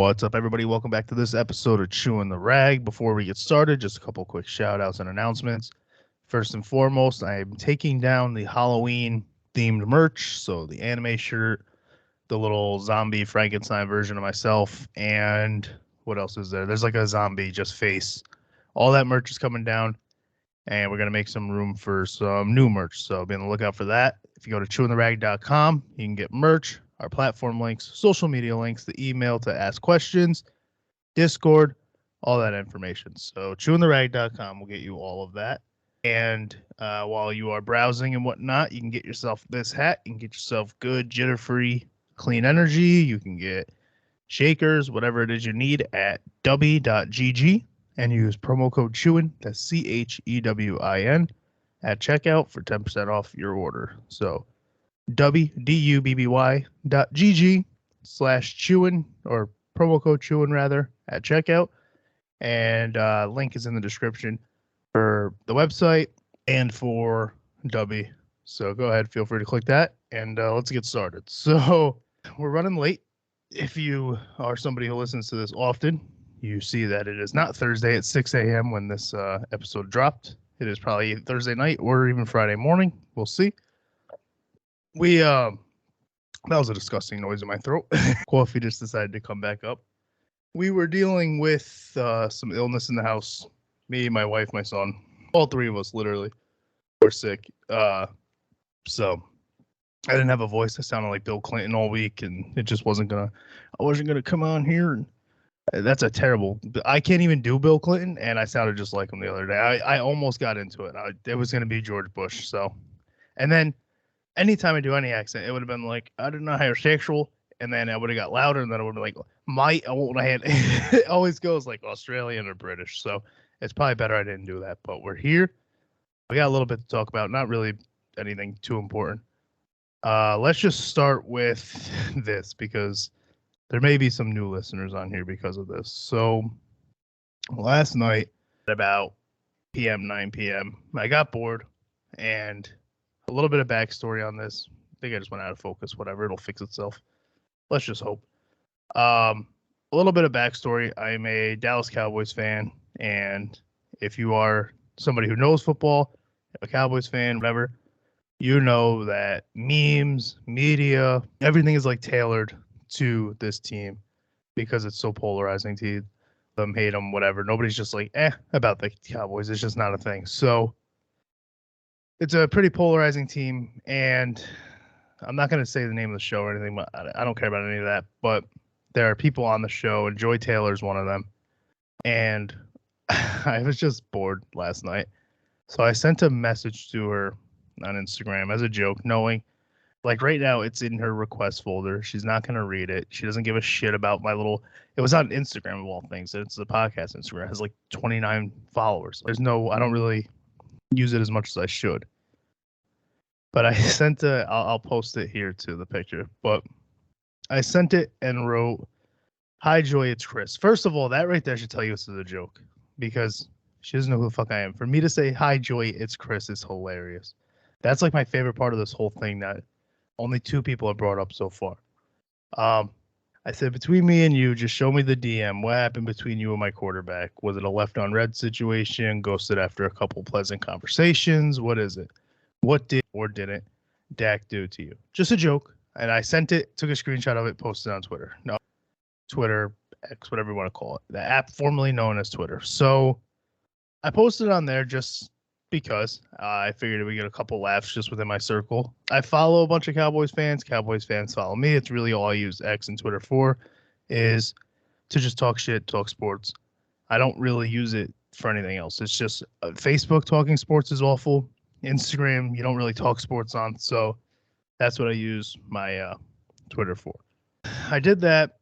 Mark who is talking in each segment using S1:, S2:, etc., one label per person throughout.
S1: What's up, everybody? Welcome back to this episode of Chewing the Rag. Before we get started, just a couple quick shout outs and announcements. First and foremost, I am taking down the Halloween themed merch. So the anime shirt, the little zombie Frankenstein version of myself, and what else is there? There's like a zombie just face. All that merch is coming down, and we're going to make some room for some new merch. So be on the lookout for that. If you go to chewingtherag.com, you can get merch, our platform links, social media links, the email to ask questions, Discord, all that information. So chewingtherag.com will get you all of that. And while you are browsing and whatnot, you can get yourself this hat. You can get yourself good, jitter-free, clean energy. You can get shakers, whatever it is you need at w.gg and use promo code Chewin, that's CHEWIN, at checkout for 10% off your order. So wdubby.gg/Chewin, or promo code Chewin rather, at checkout. And link is in the description for the website and for Dubby. So go ahead, feel free to click that, and let's get started. So we're running late. If you are somebody who listens to this often, you see that it is not Thursday at 6 a.m. when this episode dropped. It is probably Thursday night or even Friday morning. We'll see. That was a disgusting noise in my throat. Coffee just decided to come back up. We were dealing with some illness in the house. Me, my wife, my son, all three of us literally were sick. So I didn't have a voice. I sounded like Bill Clinton all week, and it just wasn't I wasn't gonna come on here. And that's a terrible. I can't even do Bill Clinton, and I sounded just like him the other day. I almost got into it. It was gonna be George Bush. So, and then anytime I do any accent, it would have been like, I don't know how you're sexual, and then I would have got louder, and then it would have been like, it always goes like Australian or British. So it's probably better I didn't do that. But we're here. We got a little bit to talk about. Not really anything too important. Let's just start with this, because there may be some new listeners on here because of this. So last night at about 9 p.m., I got bored, and a little bit of backstory on this. I think I just went out of focus. Whatever, it'll fix itself. Let's just hope. A little bit of backstory. I'm a Dallas Cowboys fan, and if you are somebody who knows football, a Cowboys fan, whatever, you know that memes, media, everything is like tailored to this team because it's so polarizing to them, hate them, whatever. Nobody's just like, about the Cowboys. It's just not a thing. So it's a pretty polarizing team, and I'm not going to say the name of the show or anything, but I don't care about any of that. But there are people on the show, and Joy Taylor's one of them. And I was just bored last night. So I sent a message to her on Instagram as a joke, knowing, like, right now it's in her request folder. She's not going to read it. She doesn't give a shit about my little, it was on Instagram of all things. It's the podcast Instagram. It has like 29 followers. I don't really use it as much as I should. But I sent I'll post it here to the picture. But I sent it and wrote, "Hi Joy, it's Chris." First of all, that right there should tell you this is a joke, because she doesn't know who the fuck I am. For me to say, "Hi Joy, it's Chris," is hilarious. That's like my favorite part of this whole thing that only two people have brought up so far. I said, "Between me and you, just show me the DM. What happened between you and my quarterback? Was it a left on red situation? Ghosted after a couple pleasant conversations? What is it? What did or didn't Dak do to you?" Just a joke. And I sent it, took a screenshot of it, posted it on Twitter. No, Twitter, X, whatever you want to call it. The app formerly known as Twitter. So I posted it on there just because I figured it would get a couple laughs just within my circle. I follow a bunch of Cowboys fans. Cowboys fans follow me. It's really all I use X and Twitter for, is to just talk shit, talk sports. I don't really use it for anything else. It's just Facebook talking sports is awful. Instagram, you don't really talk sports on. So that's what I use my Twitter for. I did that,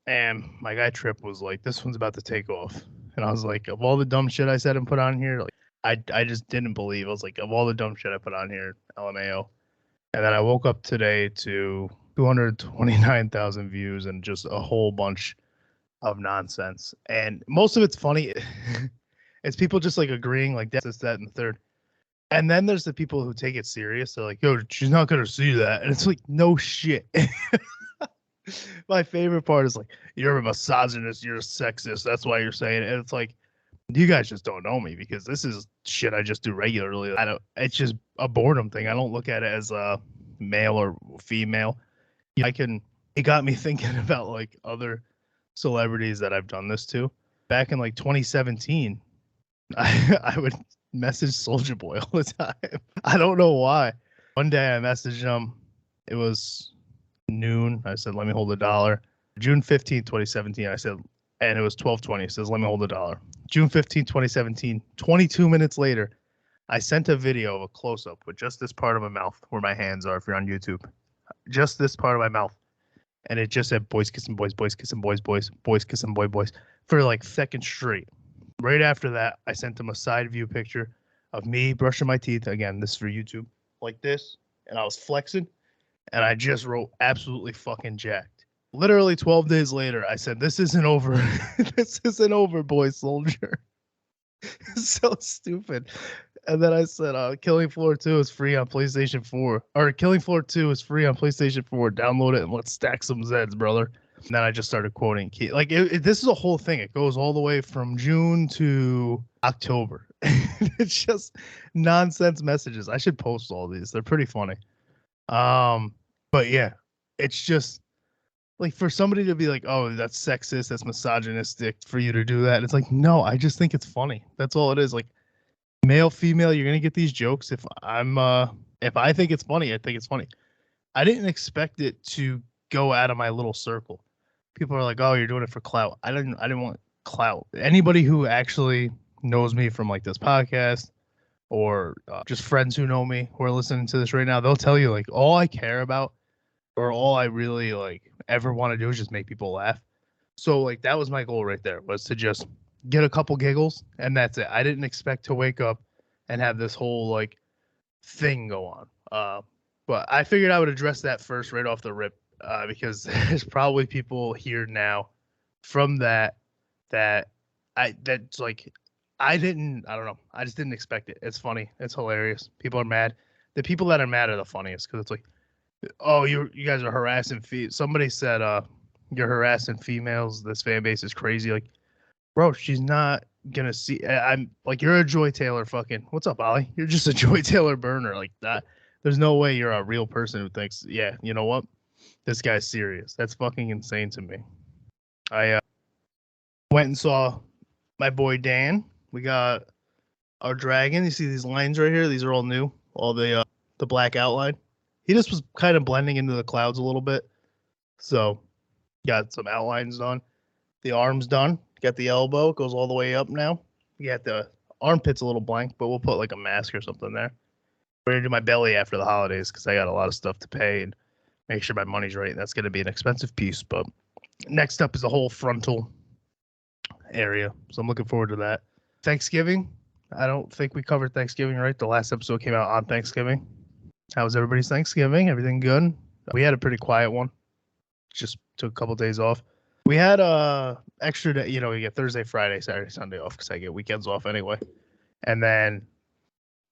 S1: and my guy Trip was like, "This one's about to take off." And I was like, of all the dumb shit I said and put on here, like, I just didn't believe. I was like, of all the dumb shit I put on here, LMAO. And then I woke up today to 229,000 views and just a whole bunch of nonsense. And most of it's funny. It's people just like agreeing, like, that's this, that, and the third. And then there's the people who take it serious. They're like, "Yo, she's not going to see that." And it's like, no shit. My favorite part is like, you're a misogynist, you're a sexist. That's why you're saying it. And it's like, you guys just don't know me because this is shit I just do regularly. I don't. It's just a boredom thing. I don't look at it as a male or female. I can. It got me thinking about like other celebrities that I've done this to. Back in like 2017, I would message Soldier Boy all the time. I don't know why. One day I messaged him. It was noon. I said, "Let me hold $1." June 15th, 2017. I said, and it was 12:20. It says, "Let me hold $1." June 15th, 2017. 22 minutes later, I sent a video of a close up with just this part of my mouth where my hands are. If you're on YouTube, just this part of my mouth, and it just said boys kissing boys kissing boys kissing boys for like seconds straight. Right after that, I sent him a side view picture of me brushing my teeth. Again, this is for YouTube, like this, and I was flexing, and I just wrote absolutely fucking jacked. Literally 12 days later, I said, "This isn't over. This isn't over, boy soldier." So stupid. And then I said, Killing Floor 2 is free on PlayStation 4. Or Killing Floor 2 is free on PlayStation 4. Download it and let's stack some Zeds, brother. And then I just started quoting Key. Like, this is a whole thing. It goes all the way from June to October. It's just nonsense messages. I should post all these. They're pretty funny. But yeah, it's just like for somebody to be like, "Oh, that's sexist, that's misogynistic," for you to do that. It's like, no, I just think it's funny. That's all it is. Like, male, female, you're gonna get these jokes. If I think it's funny, I think it's funny. I didn't expect it to go out of my little circle. People are like, "Oh, you're doing it for clout." I didn't want clout. Anybody who actually knows me from like this podcast or just friends who know me who are listening to this right now, they'll tell you like all I care about or all I really like ever want to do is just make people laugh. So like that was my goal right there, was to just get a couple giggles and that's it. I didn't expect to wake up and have this whole like thing go on. But I figured I would address that first right off the rip, because there's probably people here now from that's like I don't know. I just didn't expect it. It's funny. It's hilarious. People are mad. The people that are mad are the funniest because it's like, "Oh, you guys are harassing somebody said you're harassing females. This fan base is crazy." Like, bro, she's not gonna see. I'm like, you're a Joy Taylor fucking. What's up, Ollie? You're just a Joy Taylor burner. Like that. There's no way you're a real person who thinks, yeah, you know what? This guy's serious. That's fucking insane to me. I went and saw my boy Dan. We got our dragon. You see these lines right here? These are all new. All the black outline. He just was kind of blending into the clouds a little bit. So got some outlines done. The arm's done. Got the elbow. It goes all the way up now. We got the armpit's a little blank, but we'll put like a mask or something there. We're gonna do my belly after the holidays because I got a lot of stuff to pay and make sure my money's right. That's gonna be an expensive piece. But next up is the whole frontal area. So I'm looking forward to that. Thanksgiving. I don't think we covered Thanksgiving, right? The last episode came out on Thanksgiving. How was everybody's Thanksgiving? Everything good? We had a pretty quiet one. Just took a couple days off. We had extra day, we get Thursday, Friday, Saturday, Sunday off because I get weekends off anyway. And then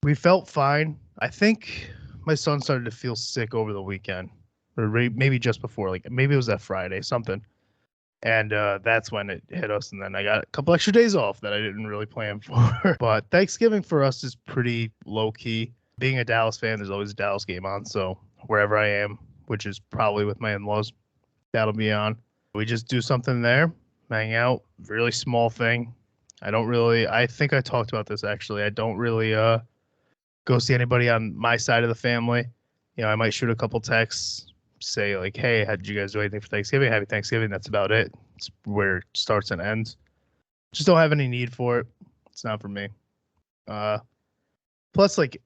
S1: we felt fine. I think my son started to feel sick over the weekend, or maybe just before, like maybe it was that Friday, something. And that's when it hit us. And then I got a couple extra days off that I didn't really plan for. But Thanksgiving for us is pretty low key. Being a Dallas fan, there's always a Dallas game on. So wherever I am, which is probably with my in-laws, that'll be on. We just do something there, hang out, really small thing. I think I talked about this actually. I don't really go see anybody on my side of the family. I might shoot a couple texts, say like, "Hey, how did you guys do anything for Thanksgiving? Happy Thanksgiving." That's about it. It's where it starts and ends. Just don't have any need for it. It's not for me. Plus, like,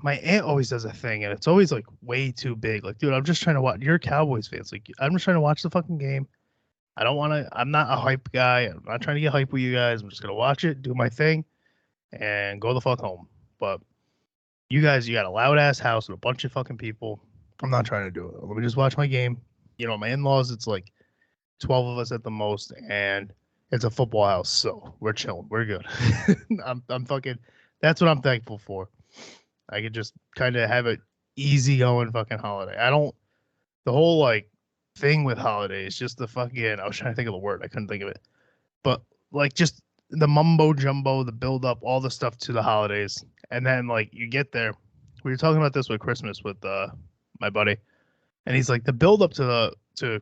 S1: my aunt always does a thing, and it's always like way too big. Like, dude, I'm just trying to watch. You're a Cowboys fans. Like, I'm just trying to watch the fucking game. I don't want to. I'm not a hype guy. I'm not trying to get hype with you guys. I'm just gonna watch it, do my thing, and go the fuck home. But you guys, you got a loud ass house with a bunch of fucking people. I'm not trying to do it. Let me just watch my game. My in-laws, it's like 12 of us at the most, and it's a football house, so we're chilling. We're good. I'm fucking. That's what I'm thankful for. I could just kind of have an easy going fucking holiday. I don't. The whole like thing with holidays. Just the fucking. I was trying to think of the word. I couldn't think of it. But like just the mumbo jumbo, the build up, all the stuff to the holidays, and then like you get there. We were talking about this with Christmas with my buddy, and he's like the build up to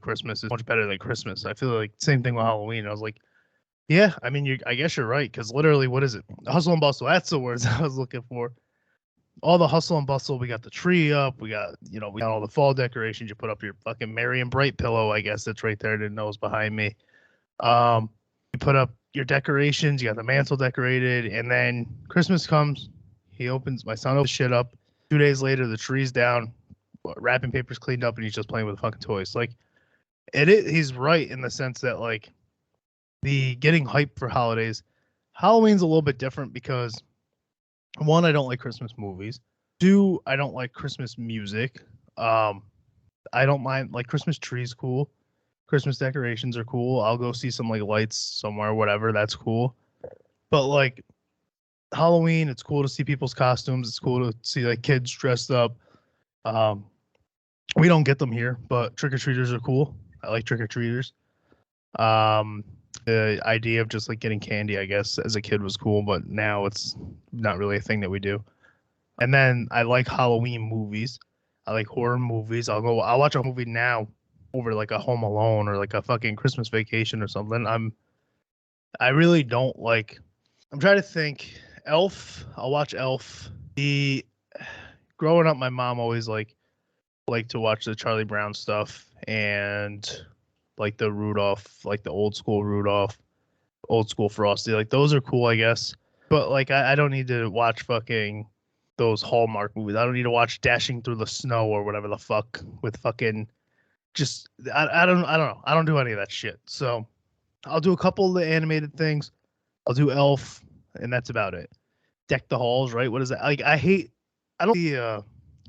S1: Christmas is much better than Christmas. I feel like same thing with Halloween. I was like, yeah, I mean, I guess you're right because literally, what is it? Hustle and bustle. That's the words I was looking for. All the hustle and bustle. We got the tree up. We got we got all the fall decorations. You put up your fucking merry and bright pillow. I guess that's right there. I didn't know it was behind me. You put up your decorations. You got the mantle decorated, and then Christmas comes. My son opens shit up. 2 days later, the tree's down, wrapping paper's cleaned up, and he's just playing with fucking toys. Like he's right in the sense that like the getting hyped for holidays. Halloween's a little bit different because one, I don't like Christmas movies. Two, I don't like Christmas music. I don't mind like Christmas trees cool. Christmas decorations are cool. I'll go see some like lights somewhere, whatever. That's cool. But like Halloween, it's cool to see people's costumes. It's cool to see like kids dressed up. We don't get them here, but trick or treaters are cool. I like trick or treaters. The idea of just like getting candy, I guess, as a kid was cool, but now it's not really a thing that we do. And then I like Halloween movies. I like horror movies. I'll watch a movie now over like a Home Alone or like a fucking Christmas Vacation or something. I really don't like. I'm trying to think. Elf. I'll watch Elf. Growing up, my mom always liked to watch the Charlie Brown stuff and like the Rudolph, like the old school Rudolph, old school Frosty. Like those are cool, I guess. But like I don't need to watch fucking those Hallmark movies. I don't need to watch Dashing Through the Snow or whatever the fuck with fucking just I don't know. I don't do any of that shit. So I'll do a couple of the animated things. I'll do Elf, and that's about it. Deck the Halls, right? What is that? Like I don't see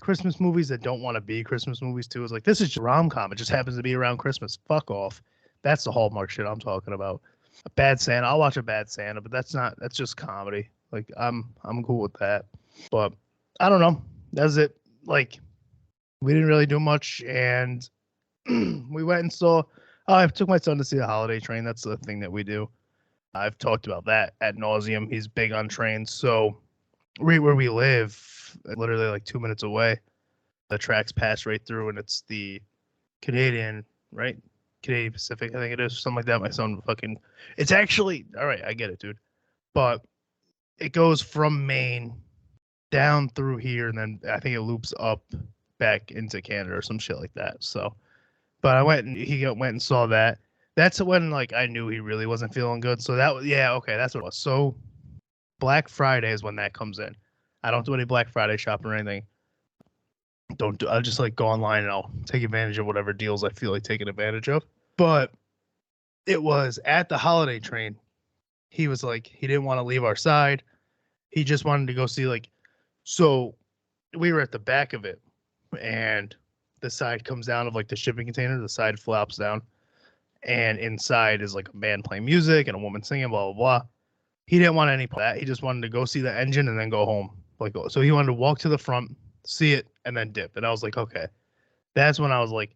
S1: Christmas movies that don't want to be Christmas movies too. It's like this is just rom-com. It just happens to be around Christmas. Fuck off. That's the Hallmark shit I'm talking about. A Bad Santa. I'll watch a Bad Santa, but that's just comedy. Like I'm cool with that. But I don't know. That's it. Like we didn't really do much, and we went and saw. Oh, I took my son to see the Holiday Train. That's the thing that we do. I've talked about that ad nauseum. He's big on trains. So right where we live, literally like 2 minutes away, the tracks pass right through, and it's the Canadian, right? Canadian Pacific, I think it is, something like that. My son fucking, it's actually, all right, I get it, dude. But it goes from Maine down through here, and then I think it loops up back into Canada or some shit like that. So, but he went and saw that. That's when like I knew he really wasn't feeling good. So that was, yeah, okay, that's what it was. So Black Friday is when that comes in. I don't do any Black Friday shopping or anything. I'll just like go online and I'll take advantage of whatever deals I feel like taking advantage of. But it was at the Holiday Train. He was like, he didn't want to leave our side. He just wanted to go see like, so we were at the back of it, and the side comes down of like the shipping container. The side flaps down, and inside is like a band playing music and a woman singing, blah, blah, blah. He didn't want any part of that. He just wanted to go see the engine and then go home. Like, so he wanted to walk to the front, see it, and then dip. And I was like, okay. That's when I was like,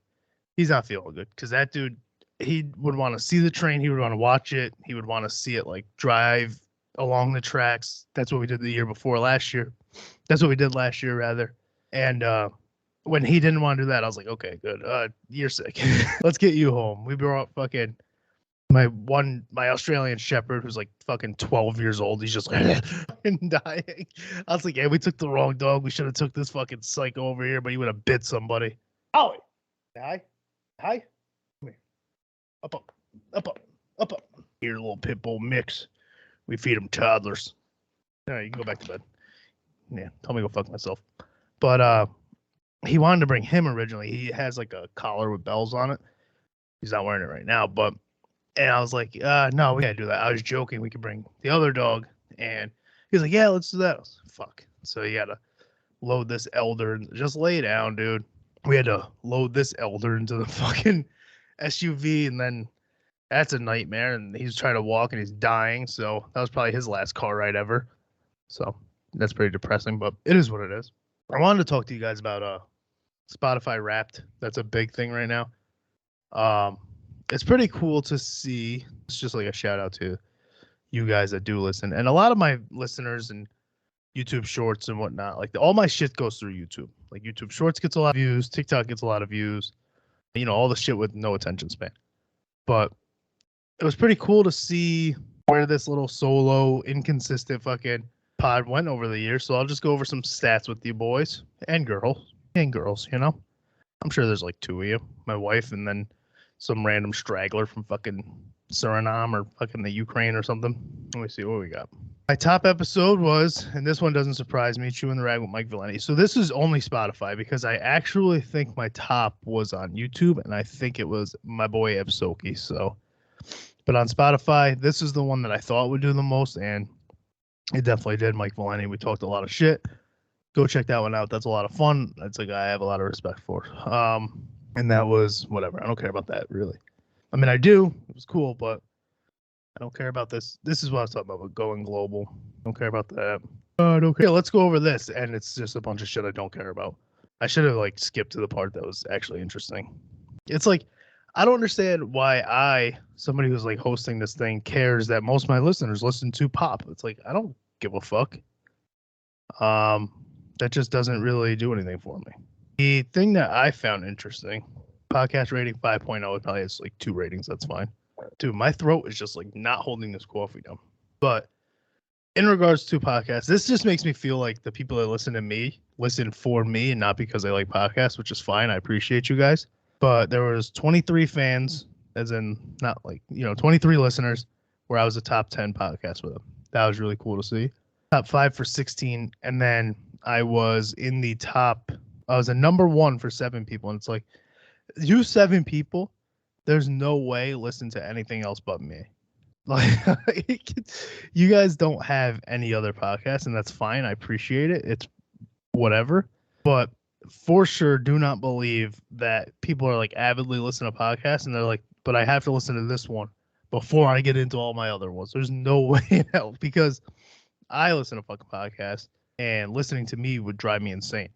S1: he's not feeling good. Because that dude, he would want to see the train. He would want to watch it. He would want to see it like drive along the tracks. That's what we did last year. That's what we did last year, rather. And when he didn't want to do that, I was like, okay, good. You're sick. Let's get you home. We brought fucking my Australian Shepherd, who's like fucking 12 years old. He's just like fucking dying. I was like, yeah, we took the wrong dog. We should have took this fucking psycho over here, but he would have bit somebody. Oh, hi. Come here. Up. Here, little pit bull mix. We feed him toddlers. All right, you can go back to bed. Yeah, tell me to go fuck myself. But he wanted to bring him originally. He has like a collar with bells on it. He's not wearing it right now, and I was like, no, we can't do that. I was joking. We could bring the other dog. And he's like, yeah, let's do that. I was like, fuck. So he had to load this elder and just lay down, dude. We had to load this elder into the fucking SUV, and then that's a nightmare. And he's trying to walk and he's dying. So that was probably his last car ride ever. So that's pretty depressing, but it is what it is. I wanted to talk to you guys about Spotify Wrapped. That's a big thing right now. It's pretty cool to see. It's just like a shout out to you guys that do listen, and a lot of my listeners and YouTube Shorts and whatnot. Like all my shit goes through YouTube. Like YouTube Shorts gets a lot of views, TikTok gets a lot of views. You know, all the shit with no attention span. But it was pretty cool to see where this little solo, inconsistent fucking pod went over the years. So I'll just go over some stats with you boys and girls. You know, I'm sure there's like two of you, my wife, and then some random straggler from fucking Suriname or fucking the Ukraine or something. Let me see what we got. My top episode was, and this one doesn't surprise me, Chewing the Rag with Mike Valenti. So this is only Spotify because I actually think my top was on YouTube, and I think it was my boy Ebsoki. So, but on Spotify, this is the one that I thought would do the most, and it definitely did. Mike Valenti. We talked a lot of shit. Go check that one out. That's a lot of fun. That's a guy I have a lot of respect for. And that was whatever. I don't care about that really. I mean, I do. It was cool, but I don't care about this. This is what I was talking about going global. Don't care about that. I don't care. Let's go over this, and it's just a bunch of shit I don't care about. I should have like skipped to the part that was actually interesting. It's like I don't understand why somebody who's like hosting this thing, cares that most of my listeners listen to pop. It's like I don't give a fuck. That just doesn't really do anything for me. The thing that I found interesting, podcast rating 5.0, it probably has like 2 ratings. That's fine. Dude, my throat is just like not holding this coffee down. But in regards to podcasts, this just makes me feel like the people that listen to me listen for me and not because they like podcasts, which is fine. I appreciate you guys. But there was 23 fans, as in not like, 23 listeners where I was a top 10 podcast with them. That was really cool to see. Top 5 for 16. And then I was in the top, I was a number 1 for 7 people. And it's like, you 7 people, there's no way listen to anything else but me. Like, you guys don't have any other podcast, and that's fine. I appreciate it. It's whatever. But for sure, do not believe that people are like avidly listening to podcasts and they're like, but I have to listen to this one before I get into all my other ones. There's no way in hell, because I listen to fucking podcasts and listening to me would drive me insane.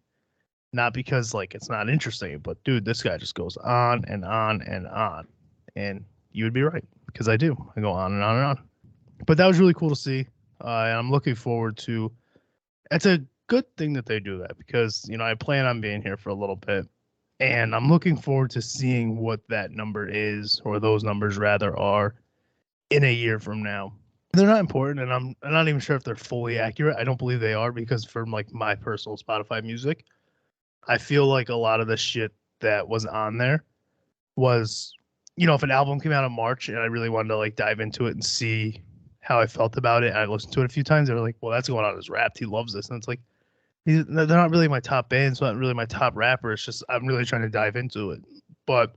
S1: Not because like it's not interesting, but dude, this guy just goes on and on and on. And you would be right, because I do. I go on and on and on. But that was really cool to see. And I'm looking forward to, it's a good thing that they do that, because, I plan on being here for a little bit. And I'm looking forward to seeing what that number is, or those numbers rather are, in a year from now. They're not important, and I'm not even sure if they're fully accurate. I don't believe they are, because from like my personal Spotify music, I feel like a lot of the shit that was on there was, if an album came out in March and I really wanted to like dive into it and see how I felt about it, and I listened to it a few times, they were like, well, that's going on his rap. He loves this. And it's like, they're not really my top band. It's not really my top rapper. It's just, I'm really trying to dive into it. But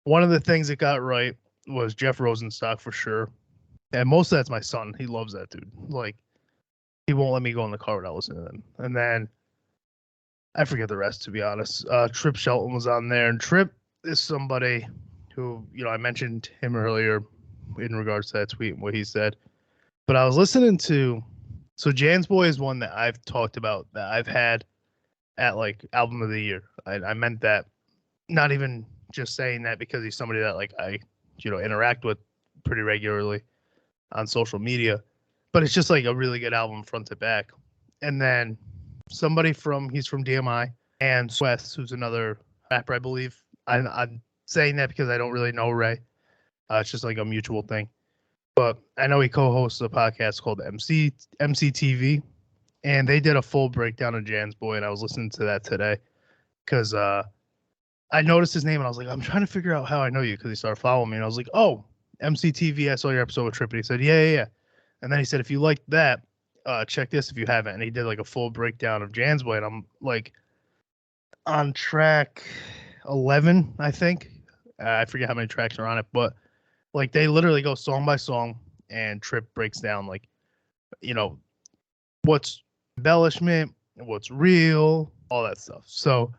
S1: one of the things that got right was Jeff Rosenstock for sure. And most of that's my son. He loves that dude. Like, he won't let me go in the car without listening to them. And then I forget the rest, to be honest. Trip Shelton was on there, and Trip is somebody who, I mentioned him earlier in regards to that tweet and what he said. But I was listening to, so Jan's Boy is one that I've talked about, that I've had at like album of the year. I meant that, not even just saying that because he's somebody that like I, interact with pretty regularly on social media, but it's just like a really good album front to back. And then somebody he's from DMI, and Wes, who's another rapper, I believe. I'm saying that because I don't really know Ray. It's just like a mutual thing. But I know he co-hosts a podcast called MCTV, and they did a full breakdown of Jan's Boy, and I was listening to that today because I noticed his name, and I was like, I'm trying to figure out how I know you, because he started following me, and I was like, oh, MCTV, I saw your episode with Trip, and he said, yeah. And then he said, if you like that, check this if you haven't. And he did like a full breakdown of Jan's Boy, and I'm like on track 11, I think. I forget how many tracks are on it, but like they literally go song by song, and Trip breaks down like, what's embellishment, what's real, all that stuff. So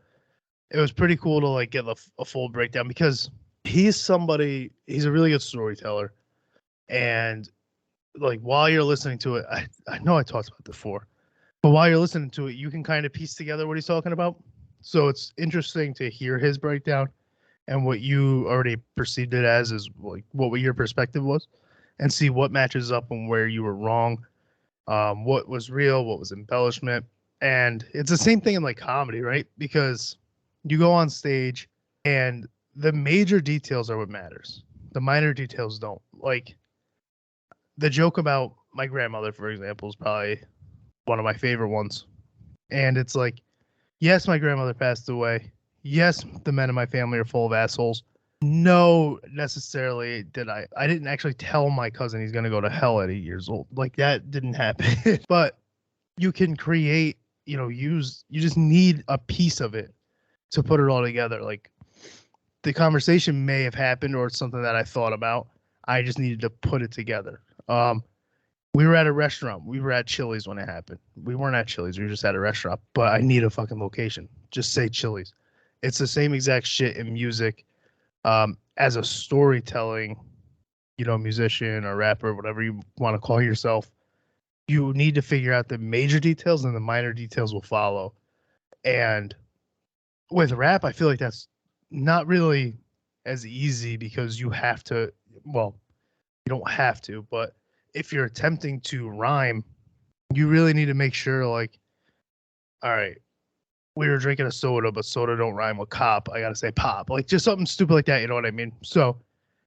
S1: it was pretty cool to like get a full breakdown, because he's a really good storyteller. And like while you're listening to it, I know I talked about it before, but while you're listening to it, you can kind of piece together what he's talking about. So it's interesting to hear his breakdown and what you already perceived it as is like what your perspective was, and see what matches up and where you were wrong, what was real, what was embellishment. And it's the same thing in like comedy, right? Because you go on stage and the major details are what matters. The minor details don't. Like the joke about my grandmother, for example, is probably one of my favorite ones. And it's like, yes, my grandmother passed away. Yes, the men in my family are full of assholes. No, necessarily did I. I didn't actually tell my cousin he's gonna go to hell at 8 years old. Like that didn't happen. But you can create, you just need a piece of it to put it all together. Like the conversation may have happened or it's something that I thought about. I just needed to put it together. We were at a restaurant. We were at Chili's when it happened. We weren't at Chili's. We were just at a restaurant. But I need a fucking location. Just say Chili's. It's the same exact shit in music. As a storytelling, musician or rapper, whatever you want to call yourself, you need to figure out the major details and the minor details will follow. And with rap, I feel like that's not really as easy because you have to, well, you don't have to, but if you're attempting to rhyme, you really need to make sure, like, all right, we were drinking a soda, but soda don't rhyme with cop. I gotta say pop, like just something stupid like that. You know what I mean? So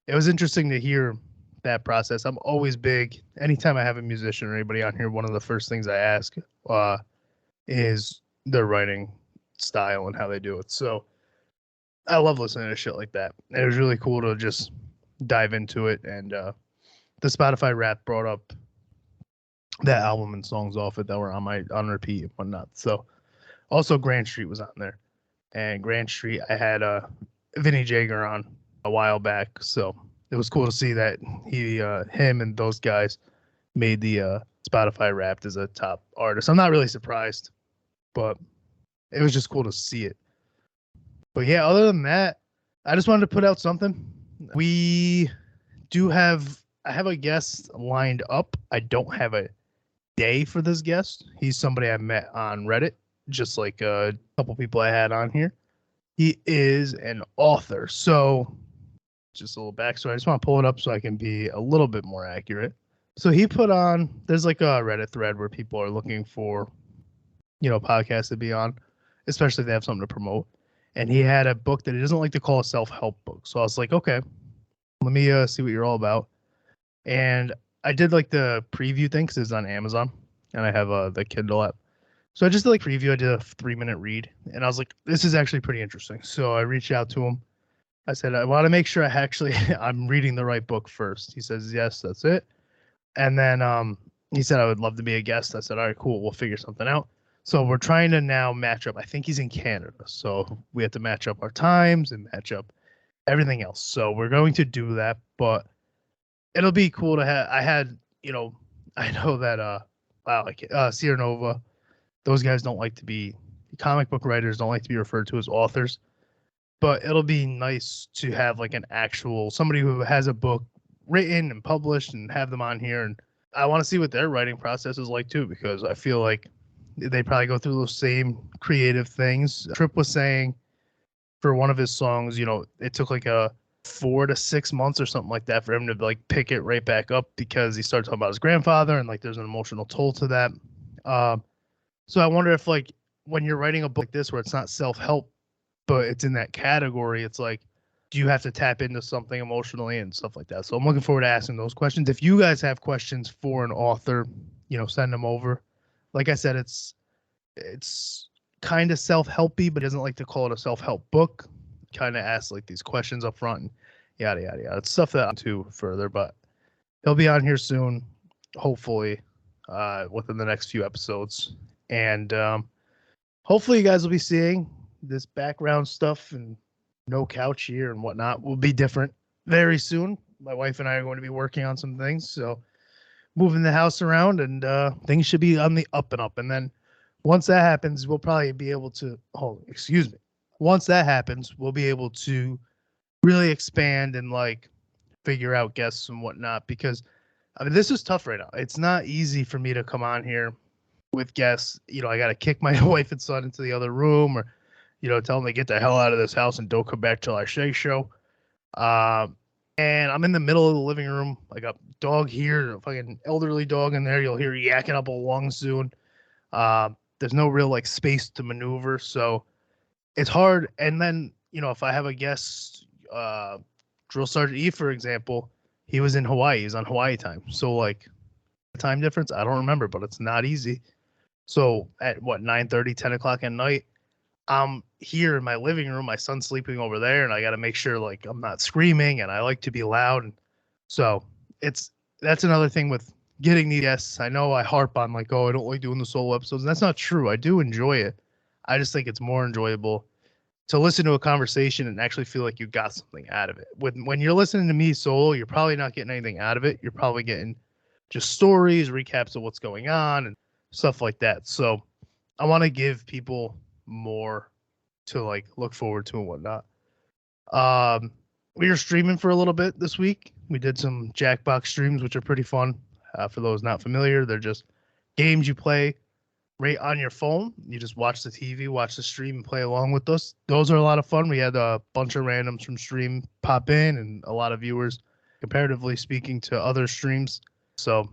S1: it was interesting to hear that process. I'm always big. Anytime I have a musician or anybody on here, one of the first things I ask is their writing style and how they do it. So I love listening to shit like that. It was really cool to just dive into it. And the Spotify rap brought up that album and songs off it that were on repeat and whatnot. So also Grand Street was on there. And Grand Street, I had Vinny Jagger on a while back. So it was cool to see that him and those guys made the Spotify Wrapped as a top artist. I'm not really surprised, but it was just cool to see it. But yeah, other than that, I just wanted to put out something. I have a guest lined up. I don't have a day for this guest. He's somebody I met on Reddit, just like a couple people I had on here. He is an author. So just a little backstory. I just want to pull it up so I can be a little bit more accurate. So he there's like a Reddit thread where people are looking for, podcasts to be on, especially if they have something to promote. And he had a book that he doesn't like to call a self-help book. So I was like, okay, let me see what you're all about. And I did like the preview thing because it's on Amazon and I have the Kindle app. So I just did like preview. I did a 3-minute read and I was like, this is actually pretty interesting. So I reached out to him. I said, I want to make sure I'm reading the right book first. He says, yes, that's it. And then he said, I would love to be a guest. I said, all right, cool. We'll figure something out. So we're trying to now match up. I think he's in Canada. So we have to match up our times and match up everything else. So we're going to do that, but it'll be cool to have. I know that, Sierra Nova, those guys don't like to be, comic book writers don't like to be referred to as authors. But it'll be nice to have like an actual somebody who has a book written and published and have them on here. And I want to see what their writing process is like too, because I feel like they probably go through those same creative things. Tripp was saying for one of his songs, it took like a 4 to 6 months or something like that for him to like pick it right back up because he started talking about his grandfather and like there's an emotional toll to that. So I wonder if like when you're writing a book like this where it's not self-help, but it's in that category, it's like, do you have to tap into something emotionally and stuff like that? So I'm looking forward to asking those questions. If you guys have questions for an author, send them over. Like I said, it's kind of self-helpy, but doesn't like to call it a self-help book. Kind of asks like these questions up front and yada, yada, yada. It's stuff that I'm to further, but he'll be on here soon, hopefully, within the next few episodes. And hopefully you guys will be seeing this background stuff and no couch here and whatnot will be different very soon. My wife and I are going to be working on some things, so moving the house around and things should be on the up and up. And then once that happens, we'll probably be able to, once that happens, we'll be able to really expand and like figure out guests and whatnot, because I mean, this is tough right now. It's not easy for me to come on here with guests. I got to kick my wife and son into the other room, or tell them to get the hell out of this house and don't come back till I say so. And I'm in the middle of the living room, like a dog here, a fucking elderly dog in there. You'll hear yakking up a lung soon. There's no real like space to maneuver, so it's hard. And then, if I have a guest, Drill Sergeant E, for example, he was in Hawaii. He's on Hawaii time. So like the time difference, I don't remember, but it's not easy. So at what, 9:30, 10 o'clock at night, I'm here in my living room, my son's sleeping over there, and I got to make sure like I'm not screaming, and I like to be loud. And so that's another thing with getting these guests. I know I harp on like, oh, I don't like doing the solo episodes. And that's not true. I do enjoy it. I just think it's more enjoyable to listen to a conversation and actually feel like you got something out of it. When you're listening to me solo, you're probably not getting anything out of it. You're probably getting just stories, recaps of what's going on, and stuff like that. So I want to give people more to like look forward to and whatnot. We were streaming for a little bit this week. We did some Jackbox streams, which are pretty fun. For those not familiar, they're just games you play right on your phone. You just watch the TV, watch the stream, and play along with us. Those are a lot of fun. We had a bunch of randoms from stream pop in, and a lot of viewers, comparatively speaking, to other streams. So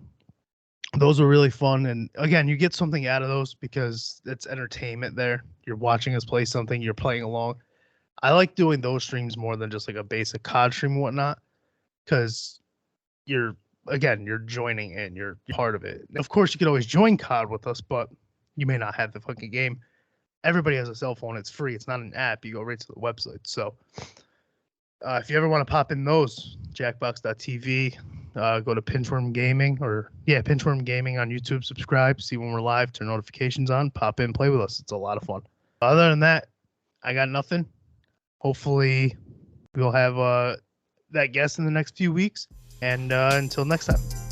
S1: those were really fun. And again, you get something out of those because it's entertainment there. You're watching us play something, you're playing along. I like doing those streams more than just like a basic COD stream and whatnot, because you're joining in, you're part of it. Of course, you could always join COD with us, but you may not have the fucking game. Everybody has a cell phone. It's free. It's not an app. You go right to the website. So if you ever want to pop in those, jackbox.tv, go to Pinchworm Gaming Pinchworm Gaming on YouTube, subscribe, see when we're live, turn notifications on, pop in, play with us. It's a lot of fun. Other than that, I got nothing. Hopefully we'll have that guest in the next few weeks. And until next time.